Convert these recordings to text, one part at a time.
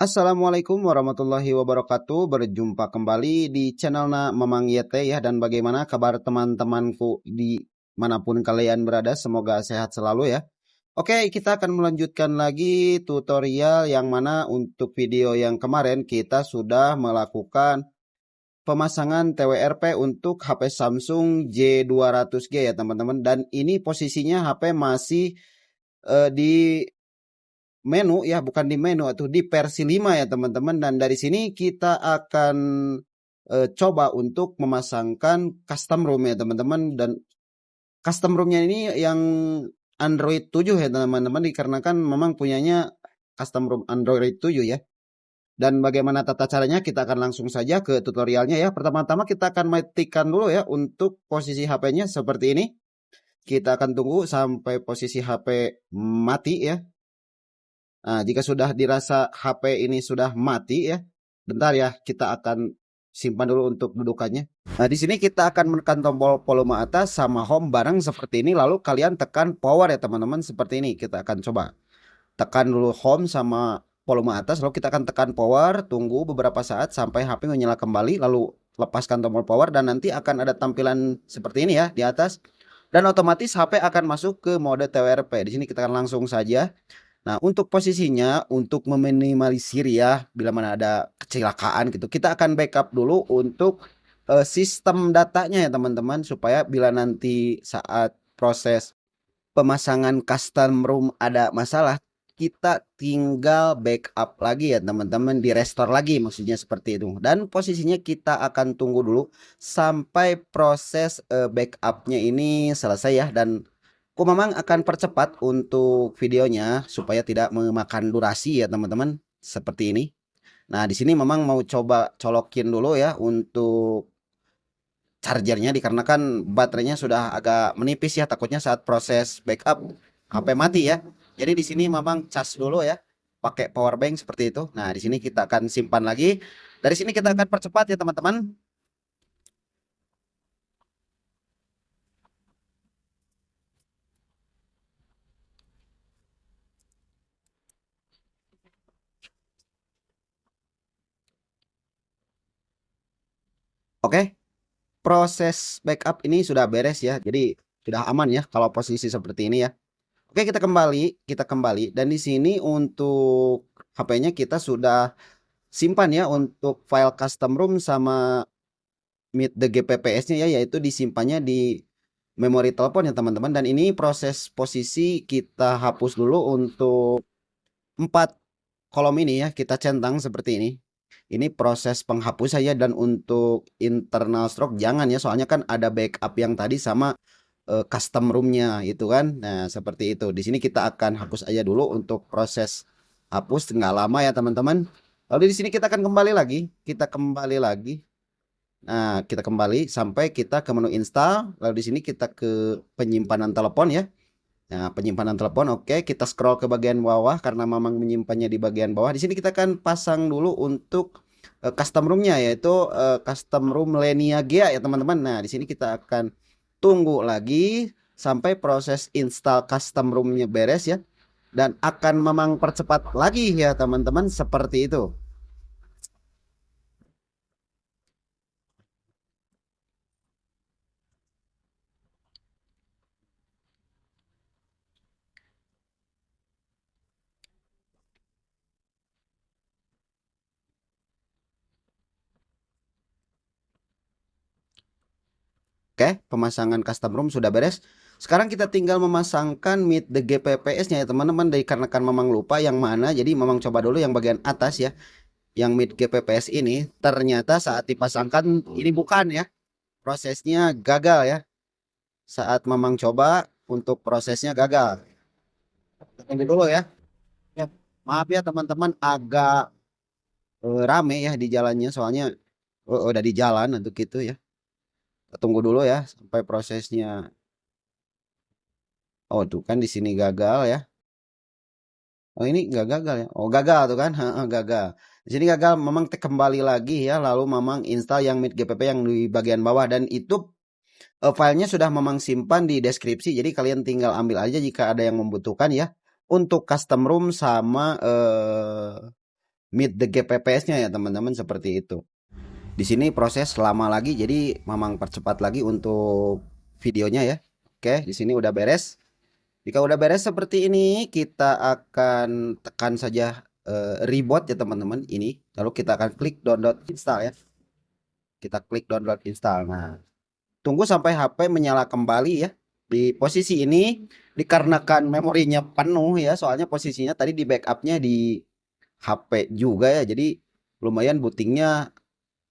Assalamualaikum warahmatullahi wabarakatuh. Berjumpa kembali di channelnya Mamang Yete ya. Dan bagaimana kabar teman-temanku di manapun kalian berada. Semoga sehat selalu ya. Oke, kita akan melanjutkan lagi tutorial yang mana untuk video yang kemarin kita sudah melakukan pemasangan TWRP untuk HP Samsung J200G ya teman-teman. Dan ini posisinya HP masih di menu ya, bukan di menu atau di versi 5 ya teman-teman. Dan dari sini kita akan coba untuk memasangkan custom ROM ya teman-teman. Dan custom ROM-nya ini yang Android 7 ya teman-teman, dikarenakan memang punyanya custom ROM Android 7 ya. Dan bagaimana tata caranya, kita akan langsung saja ke tutorialnya ya. Pertama-tama kita akan matikan dulu ya untuk posisi HP-nya seperti ini. Kita akan tunggu sampai posisi HP mati ya. Nah, jika sudah dirasa HP ini sudah mati ya, bentar ya, kita akan simpan dulu untuk dudukannya. Nah, di sini kita akan menekan tombol volume atas sama home bareng seperti ini, lalu kalian tekan power ya teman-teman, seperti ini. Kita akan coba tekan dulu home sama volume atas, lalu kita akan tekan power, tunggu beberapa saat sampai HP menyala kembali, lalu lepaskan tombol power dan nanti akan ada tampilan seperti ini ya di atas. Dan otomatis HP akan masuk ke mode TWRP. Di sini kita akan langsung saja. Nah, untuk posisinya, untuk meminimalisir ya, bila mana ada kecelakaan gitu, kita akan backup dulu untuk sistem datanya ya teman-teman, supaya bila nanti saat proses pemasangan custom ROM ada masalah, kita tinggal backup lagi ya teman-teman, di restore lagi maksudnya seperti itu. Dan posisinya kita akan tunggu dulu sampai proses backupnya ini selesai ya. Dan aku memang akan percepat untuk videonya supaya tidak memakan durasi ya teman-teman, seperti ini. Nah, di sini memang mau coba colokin dulu ya untuk chargernya, dikarenakan baterainya sudah agak menipis ya, takutnya saat proses backup HP mati ya. Jadi di sini memang cas dulu ya, pakai power bank seperti itu. Nah, di sini kita akan simpan lagi. Dari sini kita akan percepat ya teman-teman. Oke, proses backup ini sudah beres ya. Jadi sudah aman ya kalau posisi seperti ini ya. Oke, kita kembali dan di sini untuk HP-nya kita sudah simpan ya untuk file custom ROM sama Meet the GPPS-nya ya, yaitu disimpannya di memori telepon ya teman-teman. Dan ini proses posisi kita hapus dulu untuk 4 kolom ini ya, kita centang seperti ini. Ini proses penghapus saya. Dan untuk internal stroke jangan ya, soalnya kan ada backup yang tadi sama custom roomnya itu kan. Nah, seperti itu. Di sini kita akan hapus aja dulu untuk proses hapus, nggak lama ya teman-teman. Lalu di sini kita akan kembali lagi, Nah, kita kembali sampai kita ke menu install. Lalu di sini kita ke penyimpanan telepon ya. Nah, penyimpanan telepon, oke, kita scroll ke bagian bawah karena memang menyimpannya di bagian bawah. Di sini kita akan pasang dulu untuk custom roomnya, yaitu custom room Lenia Gea ya teman-teman. Nah, di sini kita akan tunggu lagi sampai proses install custom roomnya beres ya, dan akan memang percepat lagi ya teman-teman, seperti itu. Oke, pemasangan custom room sudah beres. Sekarang kita tinggal memasangkan Meet the GPPS-nya ya teman-teman. Dikarenakan memang lupa yang mana, jadi memang coba dulu yang bagian atas ya. Yang Meet GPPS ini ternyata saat dipasangkan ini bukan ya. Prosesnya gagal ya. Saat memang coba untuk prosesnya gagal. Tunggu dulu ya. Ya, maaf ya teman-teman, agak rame ya di jalannya, soalnya udah di jalan untuk itu ya. Tunggu dulu ya sampai prosesnya. Oh tuh kan di sini gagal ya. Oh ini nggak gagal ya. Oh gagal tuh kan. Heeh, gagal. Di sini gagal, memang kembali lagi ya. Lalu memang install yang Meet GPP yang di bagian bawah. Dan itu filenya sudah memang simpan di deskripsi. Jadi kalian tinggal ambil aja jika ada yang membutuhkan ya. Untuk custom room sama meet the gap PPS-nya ya teman-teman, seperti itu. Di sini proses lama lagi, jadi memang percepat lagi untuk videonya ya. Oke, di sini udah beres. Jika udah beres seperti ini, kita akan tekan saja reboot ya teman-teman ini. Lalu kita akan klik download install ya. Kita klik download install. Nah, tunggu sampai HP menyala kembali ya. Di posisi ini dikarenakan memorinya penuh ya, soalnya posisinya tadi di backupnya di HP juga ya. Jadi lumayan bootingnya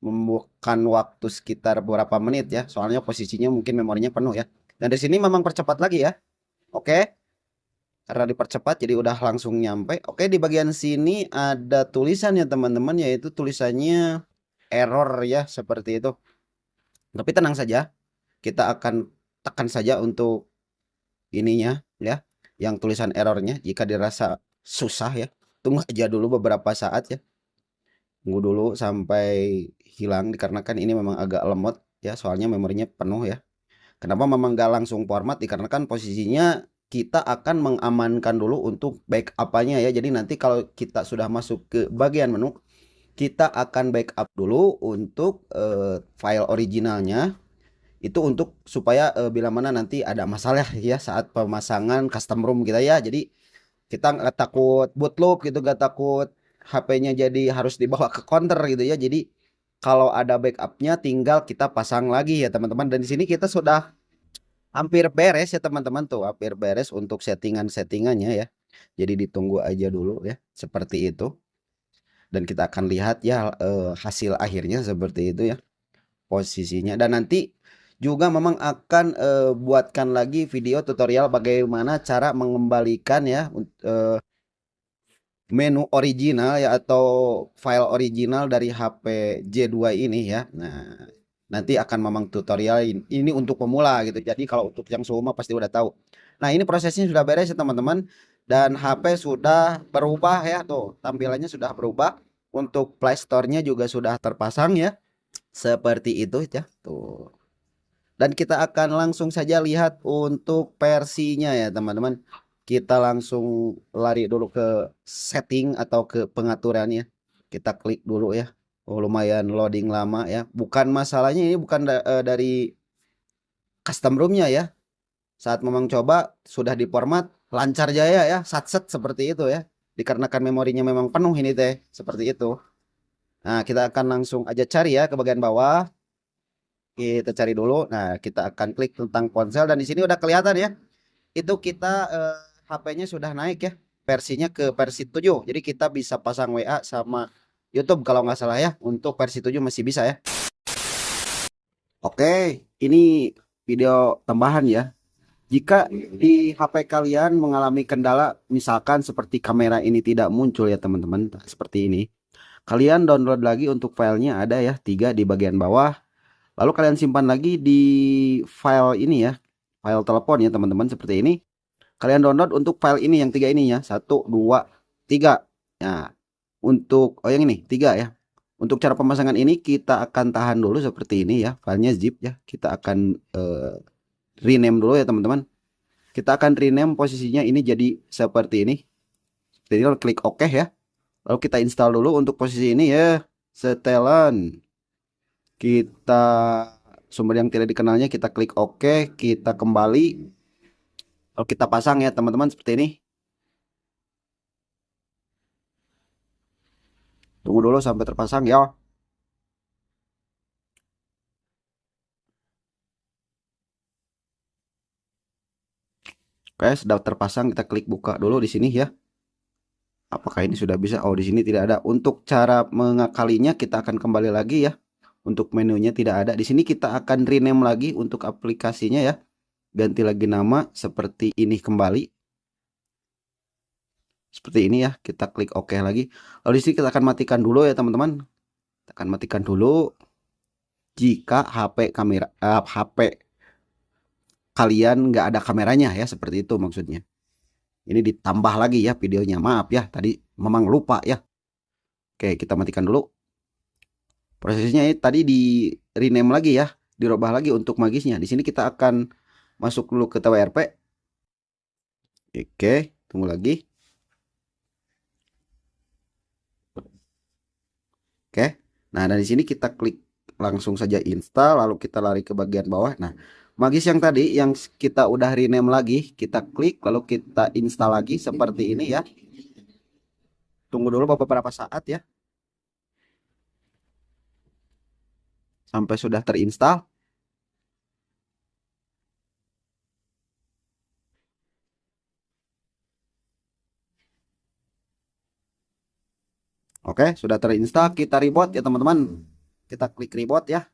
memakan waktu sekitar beberapa menit ya. Soalnya posisinya mungkin memorinya penuh ya. Dan di sini memang percepat lagi ya. Oke. Karena dipercepat jadi udah langsung nyampe. Oke, di bagian sini ada tulisan ya teman-teman, yaitu tulisannya error ya, seperti itu. Tapi tenang saja, kita akan tekan saja untuk ininya ya, yang tulisan errornya. Jika dirasa susah ya, tunggu aja dulu beberapa saat ya. Tunggu dulu sampai hilang, dikarenakan ini memang agak lemot ya, soalnya memorinya penuh ya. Kenapa memang gak langsung format? Dikarenakan posisinya kita akan mengamankan dulu untuk backup-nya ya. Jadi nanti kalau kita sudah masuk ke bagian menu, kita akan backup dulu untuk file originalnya. Itu untuk supaya bila mana nanti ada masalah ya saat pemasangan custom ROM kita ya. Jadi kita nggak takut bootloop gitu, nggak takut HP-nya jadi harus dibawa ke counter gitu ya. Jadi kalau ada backupnya tinggal kita pasang lagi ya teman-teman. Dan di sini kita sudah hampir beres ya teman-teman, tuh hampir beres untuk settingannya ya. Jadi ditunggu aja dulu ya, seperti itu. Dan kita akan lihat ya hasil akhirnya seperti itu ya posisinya. Dan nanti juga memang akan buatkan lagi video tutorial bagaimana cara mengembalikan ya menu original ya, atau file original dari HP J2 ini ya. Nah, nanti akan memang tutorial ini untuk pemula gitu. Jadi kalau untuk yang semua pasti udah tahu. Nah, ini prosesnya sudah beres ya teman-teman. Dan HP sudah berubah ya, tuh tampilannya sudah berubah. Untuk Play Store-nya juga sudah terpasang ya. Seperti itu ya, tuh. Dan kita akan langsung saja lihat untuk versinya ya teman-teman. Kita langsung lari dulu ke setting atau ke pengaturannya. Kita klik dulu ya. Oh, lumayan loading lama ya. Bukan masalahnya ini bukan dari custom roomnya ya. Saat memang coba sudah diformat lancar jaya ya. Satset seperti itu ya. Dikarenakan memorinya memang penuh ini teh. Seperti itu. Nah, kita akan langsung aja cari ya ke bagian bawah. Kita cari dulu. Nah, kita akan klik tentang ponsel dan di sini udah kelihatan ya. Itu kita HP-nya sudah naik ya. Versinya ke versi 7. Jadi kita bisa pasang WA sama YouTube kalau nggak salah ya. Untuk versi 7 masih bisa ya. Oke, ini video tambahan ya. Jika di HP kalian mengalami kendala misalkan seperti kamera ini tidak muncul ya teman-teman, seperti ini. Kalian download lagi untuk filenya, ada ya 3 di bagian bawah. Lalu kalian simpan lagi di file ini ya, file telepon ya teman-teman, seperti ini. Kalian download untuk file ini yang 3 ini ya, 1, 2, 3. Nah, untuk yang ini 3 ya. Untuk cara pemasangan ini kita akan tahan dulu seperti ini ya, filenya zip ya. Kita akan rename dulu ya teman-teman. Kita akan rename posisinya ini jadi seperti ini. Jadi klik OK ya. Lalu kita install dulu untuk posisi ini ya, setelan. Kita sumber yang tidak dikenalnya kita klik OK, kita kembali. Lalu kita pasang ya teman-teman seperti ini. Tunggu dulu sampai terpasang ya. Oke, sudah terpasang, kita klik buka dulu di sini ya. Apakah ini sudah bisa? Oh, di sini tidak ada. Untuk cara mengakalinya kita akan kembali lagi ya. Untuk menunya tidak ada. Di sini kita akan rename lagi untuk aplikasinya ya. Ganti lagi nama seperti ini kembali. Seperti ini ya. Kita klik OK lagi. Lalu di sini kita akan matikan dulu ya teman-teman. Kita akan matikan dulu. Jika HP kalian nggak ada kameranya ya, seperti itu maksudnya. Ini ditambah lagi ya videonya. Maaf ya, tadi memang lupa ya. Oke, kita matikan dulu. Prosesnya ini tadi di rename lagi ya, dirubah lagi untuk magisnya. Di sini kita akan masuk dulu ke TWRP. Oke, tunggu lagi. Oke. Nah, dari sini kita klik langsung saja install, lalu kita lari ke bagian bawah. Nah, Magis yang tadi yang kita udah rename lagi, kita klik lalu kita install lagi seperti ini ya. Tunggu dulu beberapa saat ya. Sampai sudah terinstall. Oke, sudah terinstall. Kita reboot ya teman-teman. Kita klik reboot ya.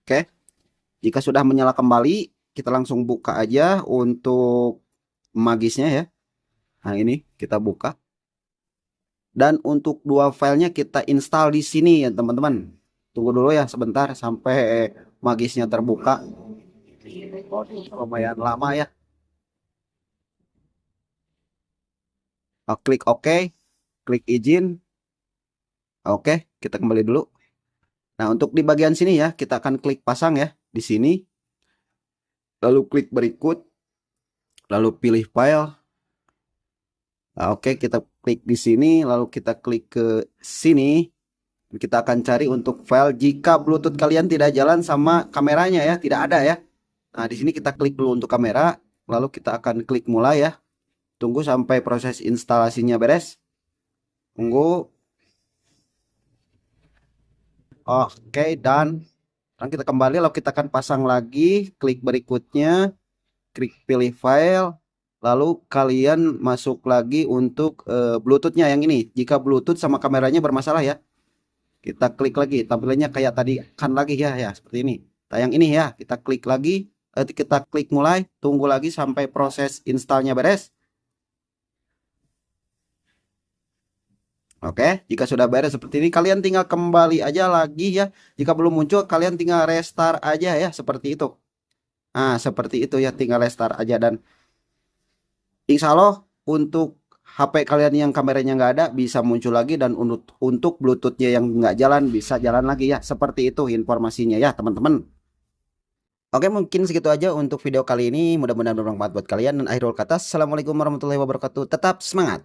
Oke, jika sudah menyala kembali, kita langsung buka aja untuk Magisnya ya. Nah, ini kita buka. Dan untuk dua filenya kita install di sini ya teman-teman. Tunggu dulu ya sebentar sampai Magisnya terbuka. Lumayan lama ya. Klik OK, klik izin. Oke, kita kembali dulu. Nah, untuk di bagian sini ya, kita akan klik pasang ya di sini. Lalu klik berikut. Lalu pilih file. Nah, oke, kita klik di sini, lalu kita klik ke sini. Kita akan cari untuk file jika Bluetooth kalian tidak jalan sama kameranya ya, tidak ada ya. Nah, di sini kita klik dulu untuk kamera, lalu kita akan klik mulai ya. Tunggu sampai proses instalasinya beres. Tunggu. Oke, dan sekarang kita kembali, lalu kita akan pasang lagi, klik berikutnya, klik pilih file. Lalu kalian masuk lagi untuk Bluetoothnya yang ini. Jika Bluetooth sama kameranya bermasalah ya, kita klik lagi. Tampilannya kayak tadi kan lagi ya, seperti ini. Nah, yang ini ya, kita klik lagi. Kita klik mulai. Tunggu lagi sampai proses installnya beres. Oke, jika sudah beres seperti ini, kalian tinggal kembali aja lagi ya. Jika belum muncul, kalian tinggal restart aja ya, seperti itu. Nah, seperti itu ya, tinggal restart aja dan insya Allah untuk HP kalian yang kameranya nggak ada bisa muncul lagi, dan untuk Bluetoothnya yang nggak jalan bisa jalan lagi ya. Seperti itu informasinya ya teman-teman. Oke, mungkin segitu aja untuk video kali ini. Mudah-mudahan bermanfaat buat kalian. Dan akhirul kata, assalamualaikum warahmatullahi wabarakatuh. Tetap semangat.